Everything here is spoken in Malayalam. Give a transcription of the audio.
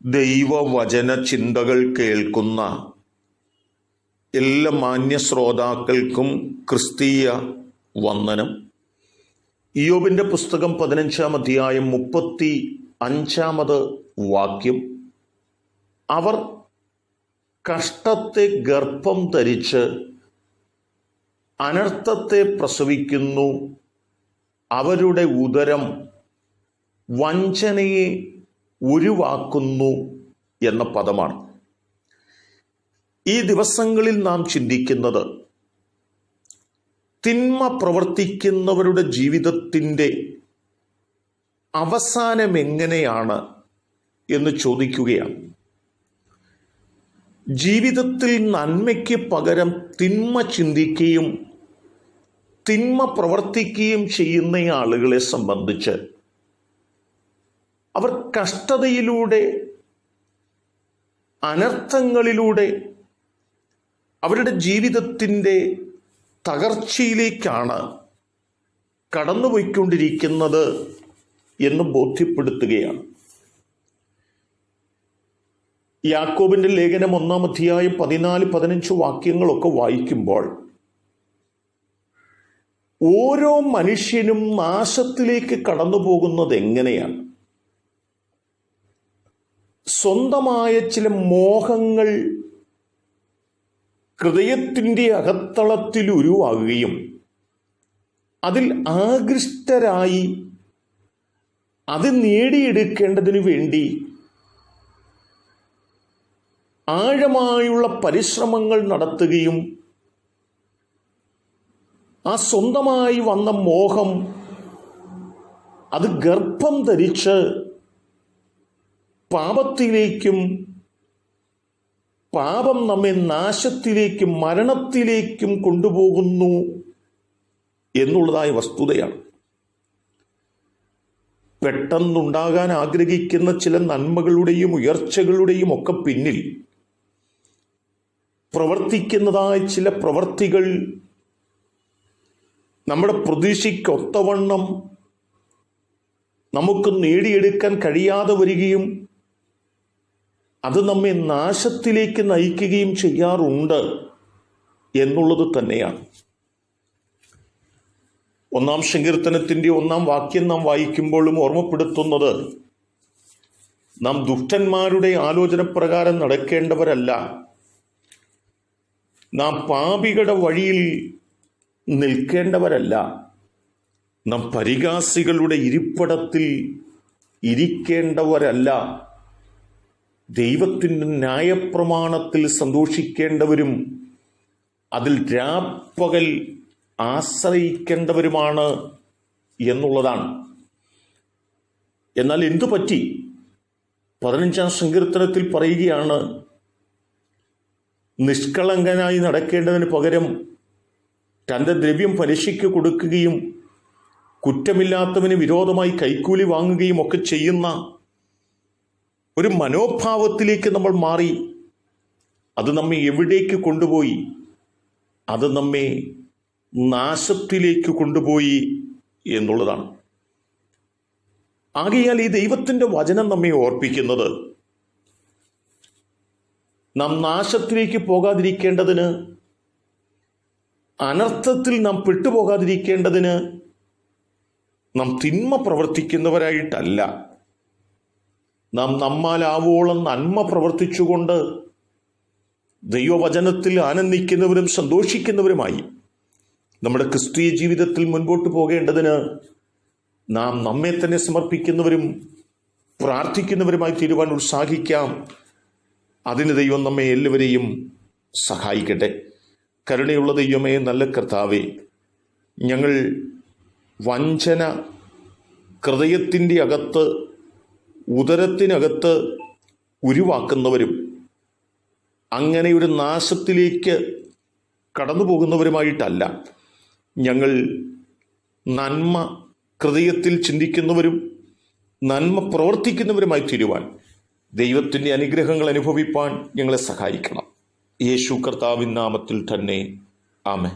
ദൈവവചന ചിന്തകൾ കേൾക്കുന്ന എല്ലാ മാന്യ ശ്രോതാക്കൾക്കും ക്രിസ്തീയ വന്ദനം. ഇയ്യോബിന്റെ പുസ്തകം 15-ാം അധ്യായം 35-ാമത് വാക്യം. അവർ കഷ്ടത്തെ ഗർഭം ധരിച്ച് അനർത്ഥത്തെ പ്രസവിക്കുന്നു, അവരുടെ ഉദരം വഞ്ചനയെ ഉരുവാക്കുന്നു എന്ന പദമാണ്. ഈ ദിവസങ്ങളിൽ നാം ചിന്തിക്കുന്നത് തിന്മ പ്രവർത്തിക്കുന്നവരുടെ ജീവിതത്തിൻ്റെ അവസാനം എങ്ങനെയാണ് എന്ന് ചോദിക്കുകയാണ്. ജീവിതത്തിൽ നന്മയ്ക്ക് പകരം തിന്മ ചിന്തിക്കുകയും തിന്മ പ്രവർത്തിക്കുകയും ചെയ്യുന്ന ആളുകളെ സംബന്ധിച്ച് അവർ കഷ്ടതയിലൂടെ, അനർത്ഥങ്ങളിലൂടെ അവരുടെ ജീവിതത്തിൻ്റെ തകർച്ചയിലേക്കാണ് കടന്നുപോയിക്കൊണ്ടിരിക്കുന്നത് എന്ന് ബോധ്യപ്പെടുത്തുകയാണ്. യാക്കോബിന്റെ ലേഖനം 1-ാം അധ്യായം 14-15 വാക്യങ്ങളൊക്കെ വായിക്കുമ്പോൾ ഓരോ മനുഷ്യനും നാശത്തിലേക്ക് കടന്നു പോകുന്നത് എങ്ങനെയാണ്? സ്വന്തമായ ചില മോഹങ്ങൾ ഹൃദയത്തിൻ്റെ അകത്തളത്തിൽ ഉരുവാകുകയും അതിൽ ആകൃഷ്ടരായി അത് നേടിയെടുക്കേണ്ടതിനു വേണ്ടി ആഴമായുള്ള പരിശ്രമങ്ങൾ നടത്തുകയും ആ സ്വന്തമായി വന്ന മോഹം അത് ഗർഭം ധരിച്ച് പാപത്തിലേക്കും, പാപം നമ്മെ നാശത്തിലേക്കും മരണത്തിലേക്കും കൊണ്ടുപോകുന്നു എന്നുള്ളതായ വസ്തുതയാണ്. പെട്ടെന്നുണ്ടാകാൻ ആഗ്രഹിക്കുന്ന ചില നന്മകളുടെയും ഉയർച്ചകളുടെയും ഒക്കെ പിന്നിൽ പ്രവർത്തിക്കുന്നതായ ചില പ്രവർത്തികൾ നമ്മുടെ പ്രതീക്ഷയ്ക്കൊത്തവണ്ണം നമുക്ക് നേടിയെടുക്കാൻ കഴിയാതെ വരികയും അത് നമ്മെ നാശത്തിലേക്ക് നയിക്കുകയും ചെയ്യാറുണ്ട് എന്നുള്ളത് തന്നെയാണ്. 1-ാം സങ്കീർത്തനത്തിൻ്റെ 1-ാം വാക്യം നാം വായിക്കുമ്പോഴും ഓർമ്മപ്പെടുത്തുന്നത് നാം ദുഷ്ടന്മാരുടെ ആലോചന പ്രകാരം നടക്കേണ്ടവരല്ല, നാം പാപികളുടെ വഴിയിൽ നിൽക്കേണ്ടവരല്ല, നാം പരിഹാസികളുടെ ഇരിപ്പിടത്തിൽ ഇരിക്കേണ്ടവരല്ല, ദൈവത്തിൻ്റെ ന്യായപ്രമാണത്തിൽ സന്തോഷിക്കേണ്ടവരും അതിൽ രാപ്പകൽ ആശ്രയിക്കേണ്ടവരുമാണ് എന്നുള്ളതാണ്. എന്നാൽ എന്തു പറ്റി? 15-ാം സങ്കീർത്തനത്തിൽ പറയുകയാണ്, നിഷ്കളങ്കനായി നടക്കേണ്ടതിന് പകരം തൻ്റെ ദ്രവ്യം പലിശയ്ക്ക് കൊടുക്കുകയും കുറ്റമില്ലാത്തവന് വിരോധമായി കൈക്കൂലി വാങ്ങുകയും ഒക്കെ ചെയ്യുന്ന ഒരു മനോഭാവത്തിലേക്ക് നമ്മൾ മാറി. അത് നമ്മെ എവിടേക്ക് കൊണ്ടുപോയി? അത് നമ്മെ നാശത്തിലേക്ക് കൊണ്ടുപോയി എന്നുള്ളതാണ്. ആകയാൽ ഈ ദൈവത്തിൻ്റെ വചനം നമ്മെ ഓർപ്പിക്കുന്നത് നാം നാശത്തിലേക്ക് പോകാതിരിക്കേണ്ടതിന്, അനർത്ഥത്തിൽ നാം പെട്ടുപോകാതിരിക്കേണ്ടതിന് നാം തിന്മ പ്രവർത്തിക്കുന്നവരായിട്ടല്ല, നാം നമ്മാലാവോളം നന്മ പ്രവർത്തിച്ചുകൊണ്ട് ദൈവവചനത്തിൽ ആനന്ദിക്കുന്നവരും സന്തോഷിക്കുന്നവരുമായി നമ്മുടെ ക്രിസ്തീയ ജീവിതത്തിൽ മുൻപോട്ട് പോകേണ്ടതിന് നാം നമ്മെ തന്നെ സമർപ്പിക്കുന്നവരും പ്രാർത്ഥിക്കുന്നവരുമായി തീരുവാൻ ഉത്സാഹിക്കാം. അതിന് ദൈവം നമ്മെ എല്ലാവരെയും സഹായിക്കട്ടെ. കരുണയുള്ള ദൈവമേ, നല്ല കർത്താവേ, ഞങ്ങൾ വഞ്ചന ഹൃദയത്തിൻ്റെ അകത്ത്, ഉദരത്തിനകത്ത് ഉരുവാക്കുന്നവരും അങ്ങനെ ഒരു നാശത്തിലേക്ക് കടന്നു പോകുന്നവരുമായിട്ടല്ല. ഞങ്ങൾ നന്മ ഹൃദയത്തിൽ ചിന്തിക്കുന്നവരും നന്മ പ്രവർത്തിക്കുന്നവരുമായി തീരുവാൻ ദൈവത്തിൻ്റെ അനുഗ്രഹങ്ങൾ അനുഭവിപ്പാൻ ഞങ്ങളെ സഹായിക്കണം. യേശു കർത്താവിൻ നാമത്തിൽ തന്നെ ആമേൻ.